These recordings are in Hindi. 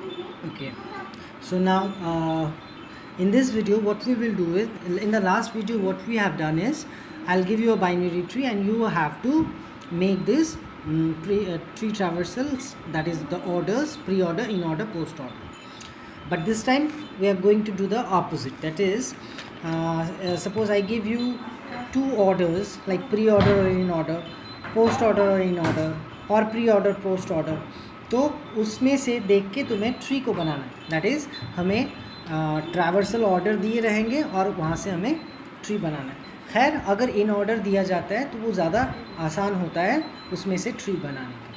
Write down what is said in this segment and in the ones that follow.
Okay, so now in this video what we will do is, in the last video what we have done is, I'll give you a binary tree and you have to make this tree traversals, that is the orders: pre-order, in-order, post-order. But this time we are going to do the opposite, that is, suppose I give you two orders like pre-order or in-order, post-order or in-order, और pre-order post-order, तो उसमें से देख के तुम्हें ट्री को बनाना है। दैट इज़ हमें ट्रैवर्सल ऑर्डर दिए रहेंगे और वहाँ से हमें ट्री बनाना है। खैर, अगर इन ऑर्डर दिया जाता है तो वो ज़्यादा आसान होता है उसमें से ट्री बनाने का।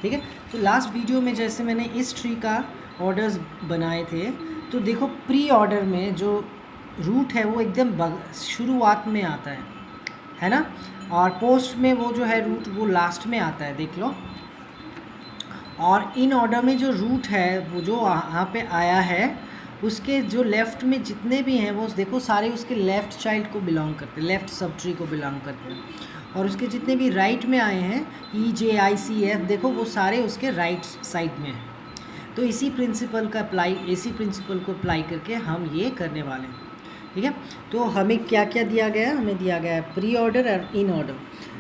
ठीक है, तो लास्ट वीडियो में जैसे मैंने इस ट्री का ऑर्डर्स बनाए थे, तो देखो प्री ऑर्डर में जो रूट है वो एकदम शुरुआत में आता है ना, और पोस्ट में वो जो है रूट वो लास्ट में आता है, देख लो। और इन ऑर्डर में जो रूट है वो जो यहाँ पे आया है, उसके जो लेफ़्ट में जितने भी हैं वो देखो सारे उसके लेफ़्ट चाइल्ड को बिलोंग करते हैं, लेफ़्ट सब ट्री को बिलोंग करते हैं। और उसके जितने भी राइट में आए हैं EJICF, देखो वो सारे उसके राइट साइड में हैं। तो इसी प्रिंसिपल को अप्लाई करके हम ये करने वाले हैं। ठीक है, तो हमें क्या क्या दिया गया है? हमें दिया गया है प्री ऑर्डर और in order.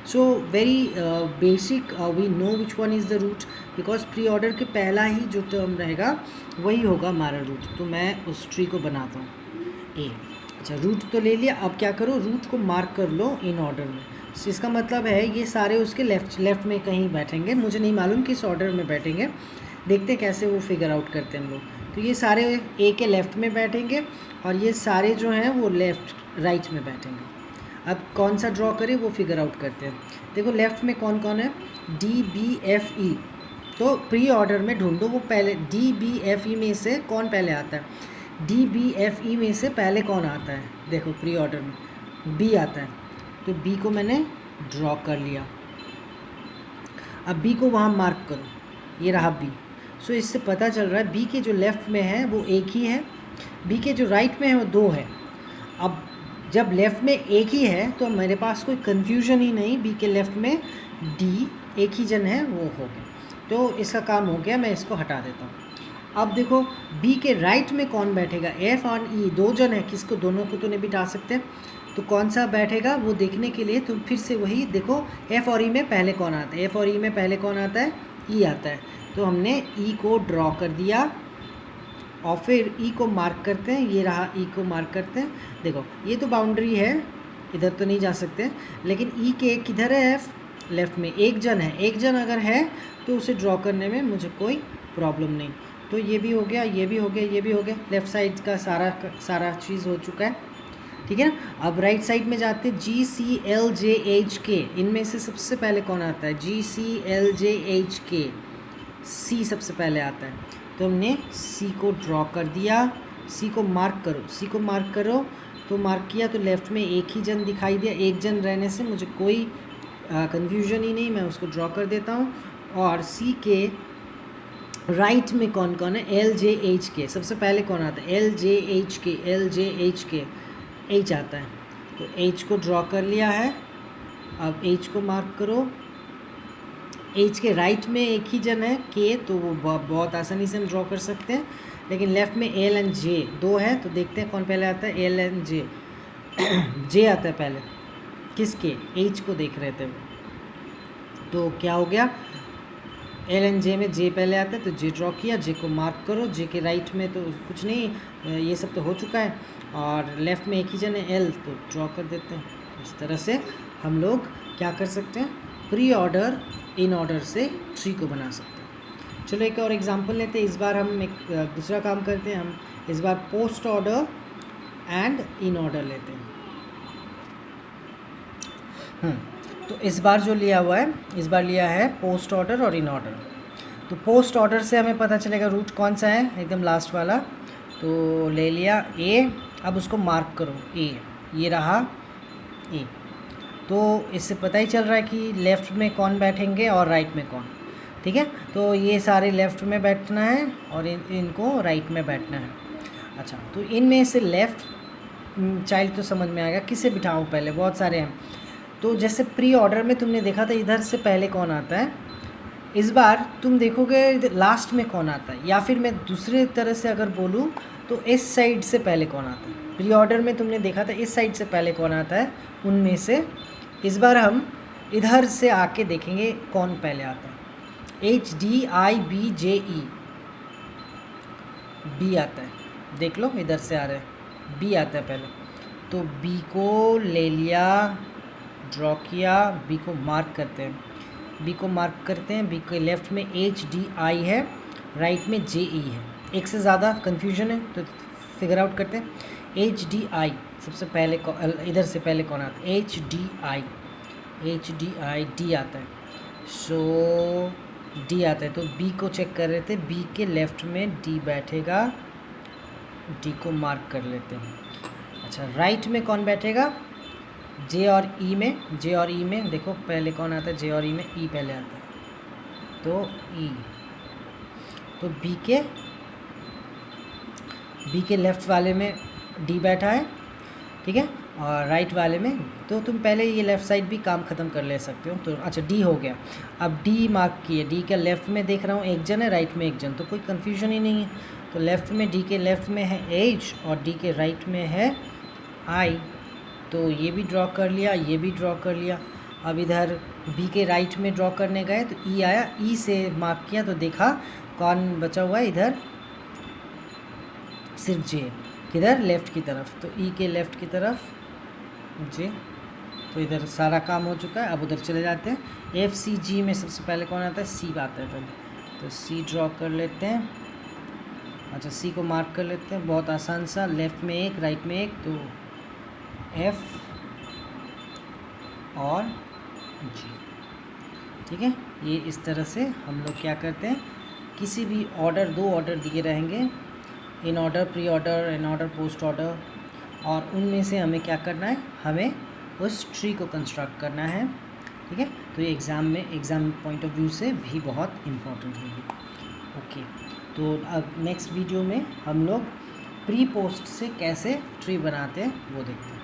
So very basic, we know which one is the root, because pre order के पहला ही जो टर्म रहेगा वही होगा हमारा रूट। तो मैं उस ट्री को बनाता हूँ ए। अच्छा, रूट तो ले लिया, अब क्या करो, रूट को मार्क कर लो इन ऑर्डर में। so, इसका मतलब है ये सारे उसके लेफ़्ट में कहीं बैठेंगे, मुझे नहीं मालूम किस ऑर्डर में बैठेंगे, देखते कैसे वो फिगर आउट करते हैं हम लोग। तो ये सारे ए के लेफ़्ट में बैठेंगे और ये सारे जो हैं वो राइट में बैठेंगे। अब कौन सा ड्रॉ करें वो फिगर आउट करते हैं। देखो लेफ़्ट में कौन कौन है, DBFE, तो प्री ऑर्डर में ढूंढो वो पहले DBFE में से कौन पहले आता है। DBFE में से पहले कौन आता है, देखो प्री ऑर्डर में B आता है, तो B को मैंने ड्रॉ कर लिया। अब B को वहाँ मार्क करो, ये रहा B। सो इससे पता चल रहा है B के जो लेफ़्ट में है वो एक ही है, B के जो राइट में है वो दो है। अब जब लेफ़्ट में एक ही है तो मेरे पास कोई कन्फ्यूजन ही नहीं, B के लेफ़्ट में D एक ही जन है, वो हो गया। तो इसका काम हो गया, मैं इसको हटा देता हूँ। अब देखो B के राइट में कौन बैठेगा, F और E दो जन है, किसको, दोनों को तो नहीं बिठा सकते, तो कौन सा बैठेगा वो देखने के लिए तुम फिर से वही देखो, F और E में पहले कौन आता है, F और E में पहले कौन आता है, E आता है। तो हमने E को ड्रॉ कर दिया और फिर E को मार्क करते हैं, ये रहा E को मार्क करते हैं। देखो ये तो बाउंड्री है, इधर तो नहीं जा सकते, लेकिन E के किधर है, F लेफ़्ट में एक जन है, एक जन अगर है तो उसे ड्रॉ करने में मुझे कोई प्रॉब्लम नहीं। तो ये भी हो गया, ये भी हो गया, ये भी हो गया, लेफ़्ट साइड का सारा चीज़ हो चुका है। ठीक है ना। अब राइट साइड में जाते हैं, GCLJHK, इनमें से सबसे पहले कौन आता है, GCLJHK, C सबसे पहले आता है। तो हमने C को ड्रॉ कर दिया, C को मार्क करो, C को मार्क करो, तो मार्क किया तो लेफ़्ट में एक ही जन दिखाई दिया, एक जन रहने से मुझे कोई कन्फ्यूजन ही नहीं, मैं उसको ड्रॉ कर देता हूँ। और C के राइट में कौन कौन है, LJHK, सबसे पहले कौन आता है, LJHK H आता है, तो H को ड्रॉ कर लिया है। अब H को मार्क करो, H के राइट में एक ही जन है K, तो वो बहुत आसानी से हम ड्रॉ कर सकते हैं, लेकिन लेफ़्ट में L एंड J दो है, तो देखते हैं कौन पहले आता है, L एंड J J आता है पहले, किसके, H को देख रहे थे। तो क्या हो गया, L एंड J में J पहले आता है, तो J ड्रॉ किया, J को मार्क करो, J के राइट में तो कुछ नहीं, ये सब तो हो चुका है, और लेफ़्ट में एक ही जन है L, तो ड्रॉ कर देते हैं। इस तरह से हम लोग क्या कर सकते हैं, प्री ऑर्डर इन ऑर्डर से ट्री को बना सकते हैं। चलो एक और एग्जांपल लेते हैं, इस बार हम एक दूसरा काम करते हैं, हम इस बार post order and in order लेते हैं। तो इस बार जो लिया हुआ है, इस बार लिया है पोस्ट ऑर्डर और इन ऑर्डर। तो पोस्ट ऑर्डर से हमें पता चलेगा रूट कौन सा है, एकदम लास्ट वाला, तो ले लिया A। अब उसको मार्क करो A, ये रहा A। तो इससे पता ही चल रहा है कि लेफ़्ट में कौन बैठेंगे और राइट में कौन। ठीक है, तो ये सारे लेफ़्ट में बैठना है और इनको राइट में बैठना है। अच्छा, तो इनमें से लेफ़्ट चाइल्ड तो समझ में आएगा, किसे बिठाऊँ पहले, बहुत सारे हैं। तो जैसे प्री ऑर्डर में तुमने देखा था इधर से पहले कौन आता है, इस बार तुम देखोगे लास्ट में कौन आता है, या फिर मैं दूसरे तरह से अगर बोलूँ तो इस साइड से पहले कौन आता है। प्री ऑर्डर में तुमने देखा था इस साइड से पहले कौन आता है उनमें से। इस बार हम इधर से आके देखेंगे कौन पहले आता है। HDIBJE, बी आता है, देख लो इधर से आ रहा है, बी आता है पहले। तो बी को ले लिया, ड्रॉ किया, बी को मार्क करते हैं, बी को मार्क करते हैं। बी के लेफ्ट में HDI है, राइट में JE है। एक से ज़्यादा कन्फ्यूजन है तो फिगर आउट करते हैं। HDI सबसे पहले इधर से पहले कौन आता है, HDI डी आता है। सो डी आता है, तो बी को चेक कर रहे थे, बी के लेफ्ट में डी बैठेगा, डी को मार्क कर लेते हैं। अच्छा, राइट में कौन बैठेगा, जे और ई में। जे और ई में देखो पहले कौन आता है, जे और ई में ई पहले आता है, तो ई। तो बी के लेफ्ट वाले में डी बैठा है, ठीक है, और राइट वाले में तो तुम पहले ये लेफ़्ट साइड भी काम ख़त्म कर ले सकते हो। तो अच्छा, डी हो गया। अब डी मार्क किए, डी के लेफ़्ट में देख रहा हूँ एक जन है, राइट में एक जन, तो कोई कन्फ्यूजन ही नहीं है। तो लेफ़्ट में, डी के लेफ़्ट में है एच और डी के राइट में है आई, तो ये भी ड्रॉ कर लिया, ये भी ड्रॉ कर लिया। अब इधर बी के राइट में ड्रॉ करने गए तो ई आया, ई से मार्क किया तो देखा कौन बचा हुआ है इधर, सिर्फ जे। किधर, लेफ़्ट की तरफ, तो ई के लेफ़्ट की तरफ जे। तो इधर सारा काम हो चुका है। अब उधर चले जाते हैं। FCG में सबसे पहले कौन आता है, सी आता है पहले, तो सी ड्रॉ कर लेते हैं। अच्छा, सी को मार्क कर लेते हैं, बहुत आसान सा, लेफ़्ट में एक, राइट में एक, तो F और G, ठीक है। ये इस तरह से हम लोग क्या करते हैं, किसी भी ऑर्डर, 2 ऑर्डर दिए रहेंगे, in order, pre order, in order, post order, और उनमें से हमें क्या करना है, हमें उस ट्री को कंस्ट्रक्ट करना है, ठीक है। तो ये एग्ज़ाम पॉइंट ऑफ व्यू से भी बहुत इम्पोर्टेंट होगी। ओके, तो अब नेक्स्ट वीडियो में हम लोग प्री पोस्ट से कैसे ट्री बनाते हैं वो देखते हैं।